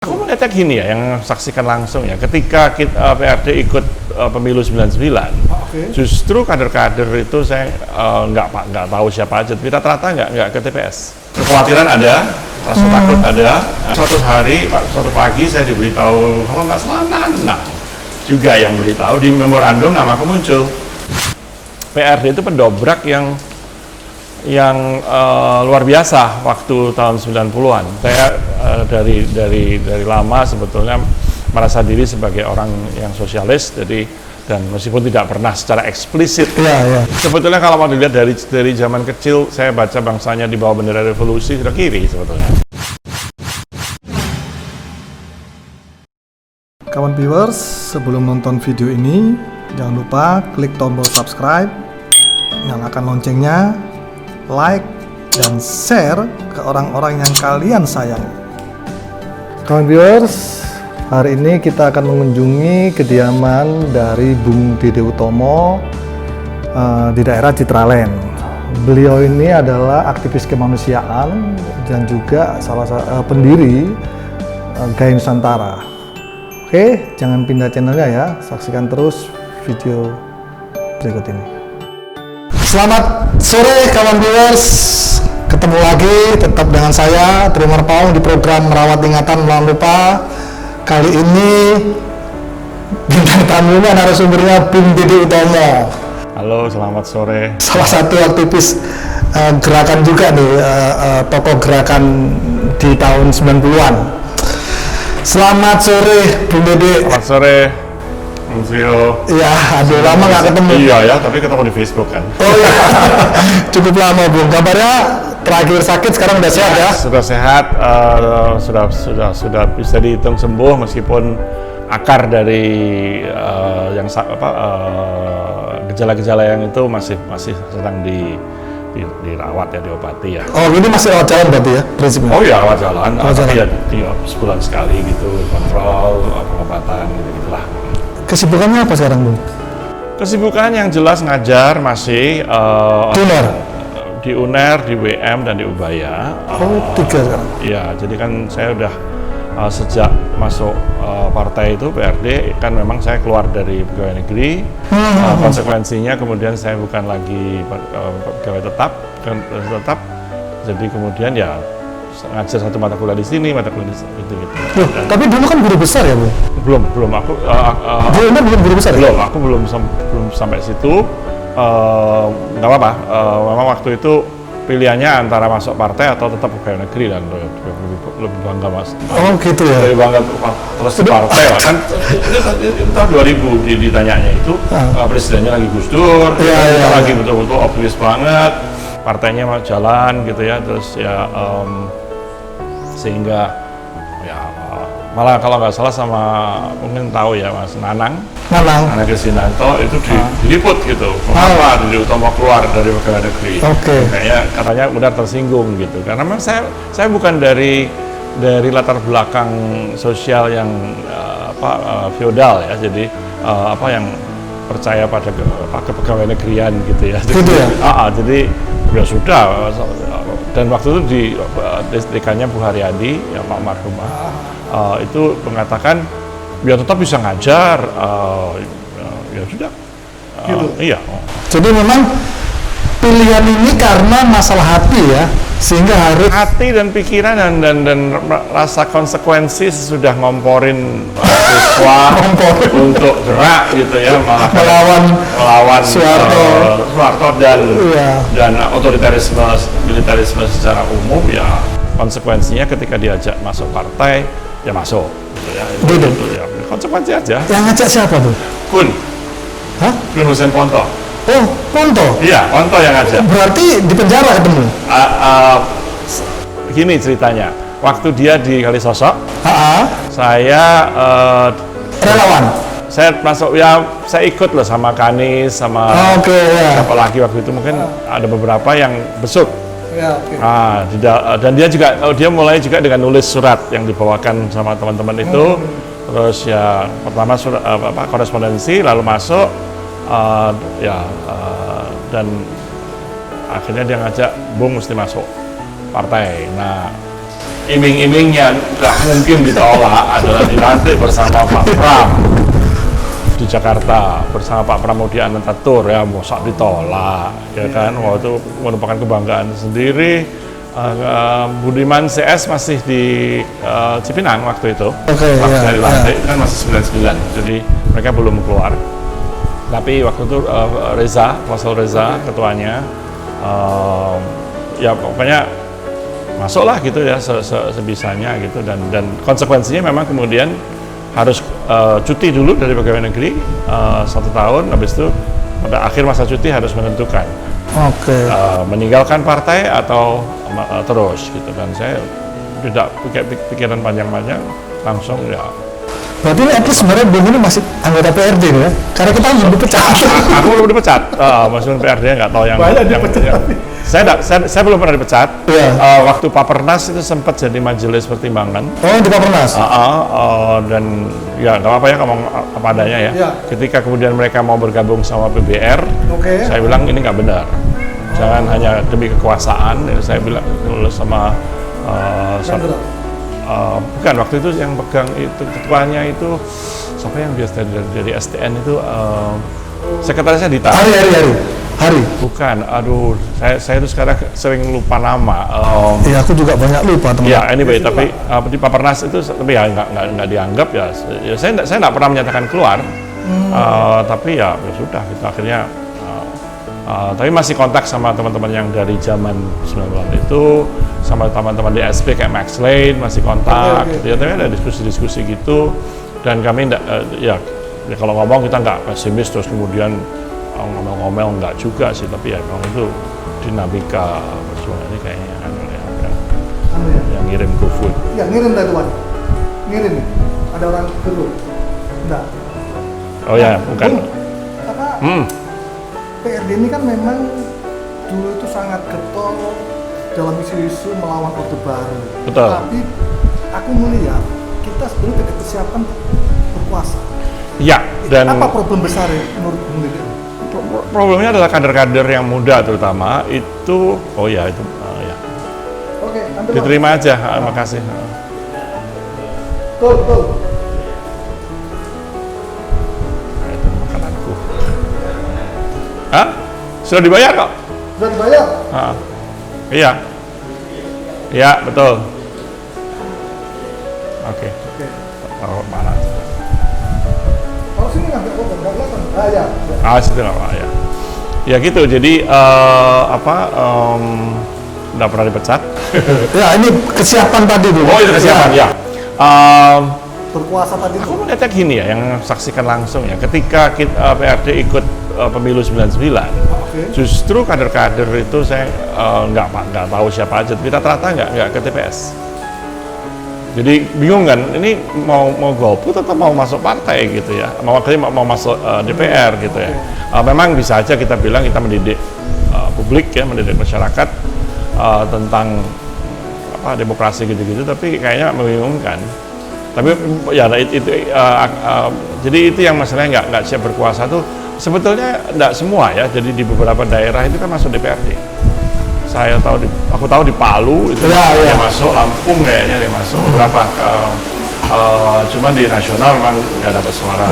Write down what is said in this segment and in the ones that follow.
Aku melihatnya gini ya, yang saksikan langsung ya, ketika PRD ikut pemilu 99, justru kader-kader itu saya nggak tahu siapa aja, tapi rata-rata nggak ke TPS. Kekhawatiran ada, rasa takut ada. Suatu pagi saya diberitahu, kalau nggak salah Nana juga yang beritahu, di memorandum namaku muncul. PRD itu pendobrak yang luar biasa waktu tahun 90-an. Saya dari lama sebetulnya merasa diri sebagai orang yang sosialis, dan meskipun tidak pernah secara eksplisit. Sebetulnya kalau mau dilihat dari zaman kecil, saya baca bangsanya di bawah bendera revolusi sudah kiri sebetulnya. Kawan viewers, sebelum nonton video ini, jangan lupa klik tombol subscribe, nyalakan loncengnya, like, dan share ke orang-orang yang kalian sayang. Kawan viewers, hari ini kita akan mengunjungi kediaman dari Bung Dede Utomo di daerah Citraland. Beliau ini adalah aktivis kemanusiaan dan juga salah satu pendiri Gain Nusantara. Oke, jangan pindah channelnya ya, saksikan terus video berikut ini. Selamat sore kawan viewers, ketemu lagi tetap dengan saya Trimor Paung di program Merawat Ingatan Melawan Lupa. Kali ini bintang tamunya narasumbernya Bung Dede Utomo. Halo, selamat sore. Salah satu aktivis gerakan juga nih, tokoh gerakan di tahun 90-an. Selamat sore Bung Dede. Selamat sore. Iya, aduh lama nggak ketemu. Iya ya, tapi ketemu di Facebook kan. Oh iya, cukup lama Bung. Kabarnya terakhir sakit, sekarang udah sehat ya? Sudah sehat, sudah bisa dihitung sembuh meskipun akar dari gejala-gejala yang itu masih sedang dirawat ya, diobati ya. Oh, ini masih rawat jalan berarti ya prinsipnya? Oh iya, rawat jalan. Tapi ya sebulan sekali gitu, kontrol pengobatan gitu-gitulah. Kesibukannya apa sekarang, Bung? Kesibukan yang jelas ngajar masih di UNER, di WM, dan di Ubaya. Oh, 3 sekarang? Iya, jadi kan saya udah sejak masuk partai itu PRD kan memang saya keluar dari pegawai negeri. Konsekuensinya kemudian saya bukan lagi pegawai tetap, jadi kemudian ya ngajar satu mata kuliah di sini, mata kuliah di situ gitu. Tapi dulu kan guru besar ya, Bu? Belum aku. Belum guru besar belum, ya? aku belum sampai situ. Nggak apa-apa. Memang waktu itu pilihannya antara masuk partai atau tetap pegawai negeri, dan lebih bangga mas. Oh gitu ya? Lebih bangga terus di partai kan. Itu tahun 2000 ditanyanya itu presidennya lagi Gus Dur, lagi betul-betul optimis banget, partainya mau jalan gitu ya, terus ya sehingga ya malah kalau nggak salah sama mungkin tahu ya Mas Nanang Kristinanto itu diliput gitu, mengapa Dede Utomo keluar dari pegawai negeri. Kayaknya katanya benar tersinggung gitu, karena memang saya bukan dari latar belakang sosial yang feodal ya, jadi yang percaya pada kepegawai negerian gitu ya. Jadi ya sudah. Dan waktu itu di dekannya Bu Haryadi, ya Pak Marhumah, itu mengatakan biar tetap bisa ngajar, ya sudah. Iya. Jadi memang pilihan ini karena masalah hati ya, sehingga harus hati dan pikiran dan rasa konsekuensi sudah ngomporin siswa untuk gerak gitu ya, melawan Soeharto dan otoritarisme militerisme secara umum. Ya konsekuensinya ketika diajak masuk partai ya masuk gitu ya. Itu ya konsekuensi aja. Yang ngajak siapa tuh? Kun Hussein Ponto. Oh, Ponto? Iya, Ponto yang ngajak. Berarti di penjara ketemu? Gini ceritanya, waktu dia di Kalisosok, saya relawan? Saya masuk, ya saya ikut loh sama Kanis, sama siapa lagi waktu itu, mungkin ada beberapa yang besuk. Dan dia mulai juga dengan nulis surat yang dibawakan sama teman-teman itu. Terus ya pertama korespondensi, lalu masuk, dan akhirnya dia ngajak, Bung mesti masuk partai. Nah iming-imingnya nggak mungkin ditolak adalah dilantik bersama Pak Pram di Jakarta bersama Pak Pramoedya Anantatur, ya masa ditolak, ya kan? Waktu itu merupakan kebanggaan sendiri. Budiman CS masih di Cipinang waktu itu. Waktu saya dilantik kan masih 99, jadi mereka belum keluar. Tapi waktu itu Faisal Reza ketuanya, ya pokoknya masuklah gitu ya sebisanya gitu, dan konsekuensinya memang kemudian harus cuti dulu dari pegawai negeri 1 tahun, habis itu pada akhir masa cuti harus menentukan meninggalkan partai atau terus gitu, dan saya tidak pikiran panjang-panjang, langsung ya. Berarti ini sebenarnya Bung ini masih anggota PRD ya? Karena kita belum dipecat. Aku belum dipecat, meskipun PRD nggak tahu yang dipecat. Saya belum pernah dipecat. Waktu Papernas itu sempat jadi majelis pertimbangan. Oh, di Papernas? Dan ya nggak apa-apa ya, ngomong apa adanya ya. Ketika kemudian mereka mau bergabung sama PBR, saya bilang ini nggak benar. Jangan hanya demi kekuasaan. Saya bilang sama bukan, waktu itu yang pegang itu ketuanya itu siapa yang biasa dari STN itu, sekretarisnya Dita. Hari. Bukan, aduh, saya itu sekarang sering lupa nama. Iya, aku juga banyak lupa teman. Ya, anyway, tapi di Papernas itu, tapi ya nggak dianggap ya. Saya nggak pernah menyatakan keluar. Tapi ya sudah, gitu akhirnya. Tapi masih kontak sama teman-teman yang dari zaman 90-an itu, sama teman-teman di SP kayak Max Lane masih kontak. Gitu ya, tapi ada diskusi-diskusi gitu, dan kami ya kalau ngomong kita nggak pesimis terus kemudian ngomel-ngomel, nggak juga sih, tapi ya memang itu dinamika perjuangan ini kayaknya yang ngirim GoFood. Ya, ngirim dari luar. Ngirim. Ada orang dulu. Enggak. Oh ya, bukan. Karena PRD ini kan memang dulu itu sangat getol dalam isu-isu melawan Orde Baru. Betul. Tapi aku melihat kita sebenarnya tidak kesiapan berkuasa. Ya, dan apa problem besar ya menurut Bung Dede? Problemnya adalah kader-kader yang muda terutama itu, ya. Oke, ambil diterima aja, terima kasih. Betul. Itu makananku. Hah? Sudah dibayar kok? Sudah dibayar? Iya. Iya, betul. Oke. Taruh mana? Kalau sini nggak kelihatan. Ya. Situ nggak apa ya. Ya gitu. Jadi nggak pernah dipecat. Ya, ini kesiapan tadi dulu. Oh, itu kesiapan ya. Berkuasa tadi. Aku melihatnya gini ya, yang saksikan langsung ya. Ketika PRD ikut pemilu 99. Justru kader-kader itu saya nggak tahu siapa aja, tapi rata-rata nggak ke TPS. Jadi bingung kan, ini mau golput atau mau masuk partai gitu ya, mau masuk DPR gitu ya. Memang bisa aja kita bilang kita mendidik publik ya, mendidik masyarakat tentang demokrasi gitu-gitu, tapi kayaknya membingungkan. Tapi ya jadi itu yang masalahnya nggak siap berkuasa tuh. Sebetulnya tidak semua ya, jadi di beberapa daerah itu kan masuk DPRD. Aku tahu di Palu itu dia masuk, Lampung kayaknya dia masuk, beberapa. Cuman di nasional memang nggak dapat suara.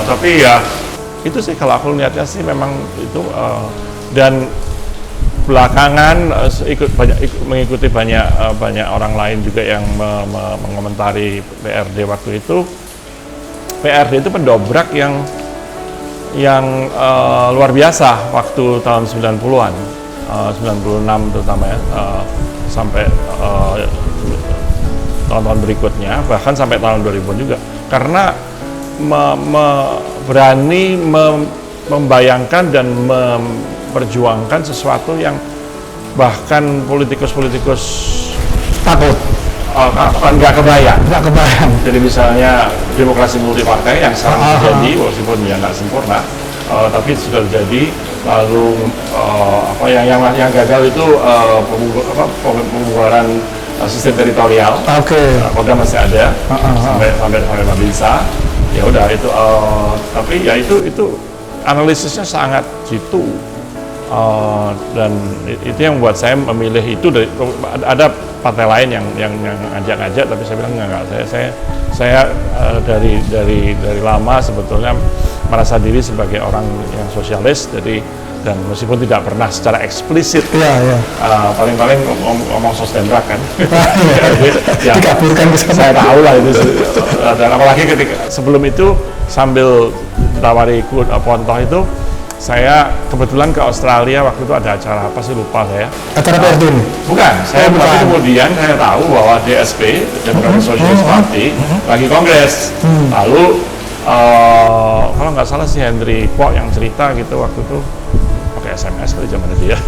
Tapi ya itu sih kalau aku lihatnya sih memang itu, dan belakangan mengikuti banyak orang lain juga yang mengomentari PRD waktu itu. PRD itu pendobrak yang luar biasa waktu tahun 90-an, 96 terutama ya, sampai tahun-tahun berikutnya, bahkan sampai tahun 2000 juga, karena berani membayangkan dan memperjuangkan sesuatu yang bahkan politikus-politikus takut. Nggak kebayang. Jadi misalnya demokrasi multipartai yang sekarang terjadi, walaupun ya nggak sempurna, tapi sudah terjadi. Lalu yang gagal itu pembubaran sistem teritorial. Program masih ada sampai bisa. Ya udah itu, tapi ya itu analisisnya sangat jitu. Dan itu yang membuat saya memilih itu. Ada partai lain yang ngajak-ngajak, tapi saya bilang enggak. Saya dari lama sebetulnya merasa diri sebagai orang yang sosialis, dan meskipun tidak pernah secara eksplisit, paling-paling ngomong sosdemrak kan, dikaburkan ke sana. Saya tahu lah itu. Dan apalagi ketika sebelum itu sambil ditawari Pontoh itu, saya kebetulan ke Australia waktu itu ada acara apa sih, lupa saya. Acara PRD? Bukan, tapi kemudian saya tahu bahwa DSP, Democratic Socialist Party, lagi kongres. Lalu kalau nggak salah si Henry Kwok yang cerita gitu waktu itu, pakai SMS kali zaman itu ya.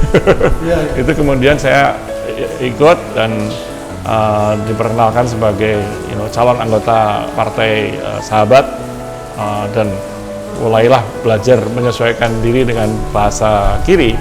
Itu kemudian saya ikut dan diperkenalkan sebagai calon anggota partai Sahabat, dan mulailah belajar menyesuaikan diri dengan bahasa kiri,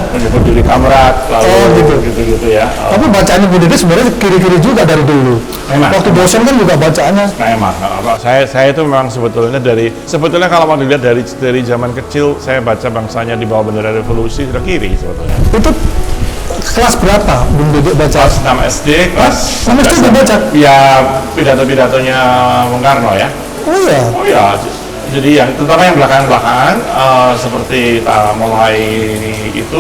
menyebut diri kamrat, lalu gitu ya. Tapi bacaannya Bu Dede sebenarnya kiri-kiri juga dari dulu. Memang. Waktu dosen kan juga bacaannya. Memang. Saya itu memang sebetulnya kalau mau dilihat dari zaman kecil, saya baca Bangsanya di Bawah Bendera Revolusi sudah kiri sebetulnya. Itu kelas berapa Bu Dede baca? Kelas 6 SD, kelas 6 SD baca? Ya, pidato-pidatonya Bung Karno ya. Oh iya. Jadi terutama yang belakangan seperti mulai itu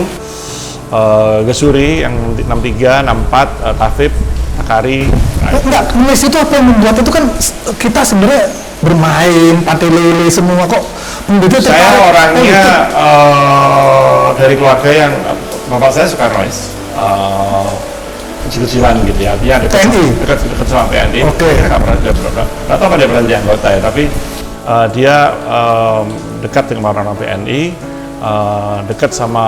Gesuri yang 63, 64, Tafib, Takari. Enggak, nulis itu apa yang membuat itu kan kita sebenarnya bermain, pantai lele semua kok. Saya orangnya dari keluarga yang bapak saya Soekarnois, kecil-kecilan gitu ya, artinya dekat sama PNI. Nggak tahu apa dia pernah jadi anggota ya, tapi dia dekat dengan orang-orang PNI, dekat sama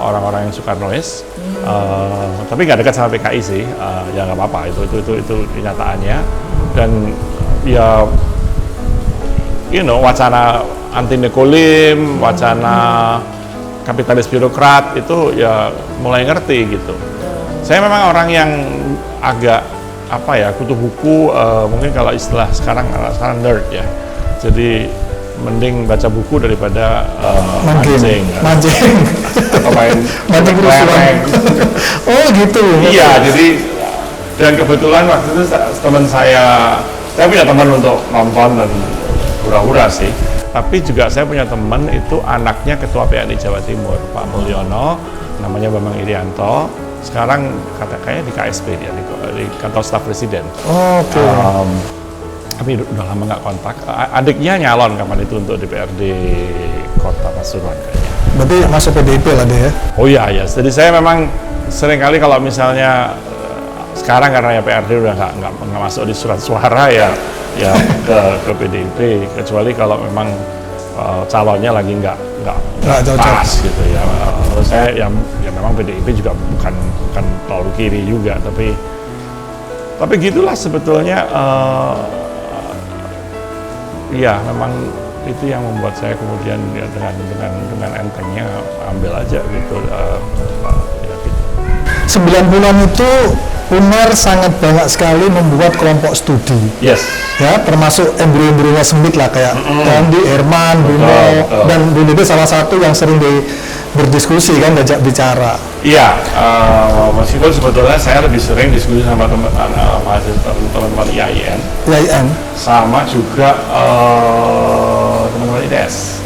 orang-orang yang Soekarnois, tapi nggak dekat sama PKI sih. Ya nggak apa-apa, itu kenyataannya. Dan ya wacana anti nekolim, wacana kapitalis birokrat itu ya mulai ngerti gitu. Saya memang orang yang agak kutu buku, mungkin kalau istilah sekarang nerd ya. Jadi mending baca buku daripada mancing atau main kelereng. Oh gitu. Iya, jadi dan kebetulan waktu itu teman saya punya teman untuk nonton dan hura-hura sih. Tapi juga saya punya teman itu anaknya Ketua PNI Jawa Timur, Pak Mulyono, namanya Bambang Irianto. Sekarang kayaknya di KSP dia, di kantor staf presiden. Oke. Tapi udah lama nggak kontak. Adiknya nyalon kapan itu untuk DPRD Kota Pasuruan kayaknya. Berarti masuk PDIP lah dia ya? Oh iya. Jadi saya memang seringkali kalau misalnya sekarang karena ya PRD udah nggak masuk di surat suara ya ke PDIP, kecuali kalau memang calonnya lagi nggak pas gitu ya. Saya ya memang PDIP juga bukan terlalu kiri juga, tapi gitulah sebetulnya. Iya, memang itu yang membuat saya kemudian ya, dengan entengnya ambil aja gitu. Ya gitu. 9 bulan itu UNER sangat banyak sekali membuat kelompok studi. Yes. Ya, termasuk embrio-embrionya Smith lah kayak Tondi, Herman, Bruno, dan Bu Dede salah satu yang sering berdiskusi kan, diajak bicara. Iya, meskipun sebetulnya saya lebih sering diskusi sama teman-teman IAIN, sama juga teman-teman IDS.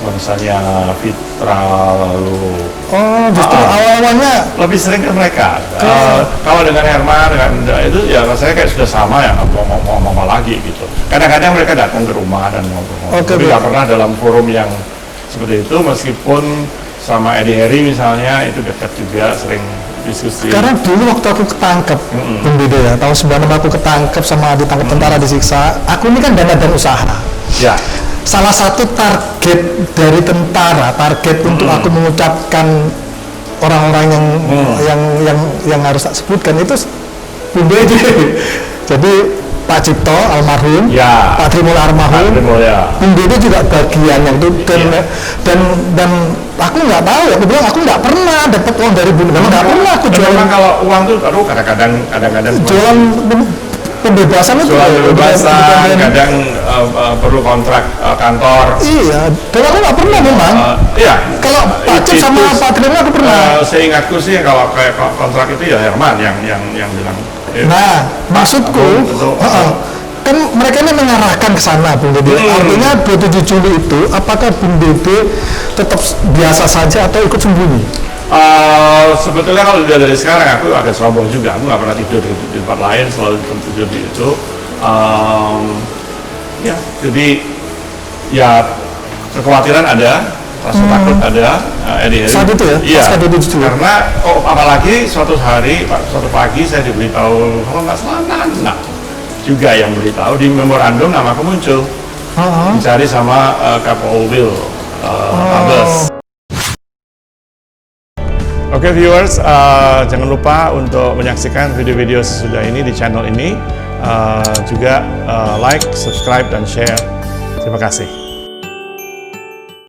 Misalnya Fitra, lalu justru awal-awalnya lebih sering ke mereka. Kalau dengan Herman, itu ya rasanya kayak sudah sama ya, mau apa lagi gitu. Kadang-kadang mereka datang ke rumah dan ngobrol, tapi nggak pernah dalam forum yang seperti itu. Meskipun sama Edi Heri misalnya itu dekat juga, sering diskusi. Karena dulu waktu aku ketangkep, Bung Dede ya, tahun 96 aku ketangkep sama ditangkap tentara, disiksa. Aku ini kan dana dan usaha. Ya. Salah satu target dari tentara, target untuk aku mengucapkan orang-orang yang harus tak sebutkan itu Bung Dede. Jadi Pak Cipto almarhum, Pak Trimul almarhum, Bung Dede juga bagian yang itu, dan aku nggak tahu, aku bilang aku nggak pernah dapat uang dari Bung Dede, nggak pernah aku jualan. Memang kalau uang tuh, kadang-kadang jualan pembebasan itu. Soal pembebasan, kadang perlu kontrak kantor. Iya, dan aku nggak pernah memang. Iya. Kalau Pak Cip sama Pak Trim aku pernah. Seingatku sih kalau kayak kontrak itu ya Herman yang bilang. Nah, maksudku, kan mereka ini mengarahkan ke sana, Bung Dede. Artinya 27 Juli itu, apakah Bung Dede tetap biasa saja atau ikut sembunyi? Sebetulnya kalau dari sekarang aku agak sombong juga. Aku nggak pernah tidur di tempat lain, selalu tidur di itu. Ya, jadi ya kekhawatiran ada, rasa takut ada. Saat itu ya? Iya. Karena apalagi suatu pagi saya diberitahu kalau nggak salah juga yang beritahu di memorandum namaku muncul, dicari sama Kapolwil Mabes. Oke viewers, jangan lupa untuk menyaksikan video-video sesudah ini di channel ini, juga like, subscribe, dan share. Terima kasih.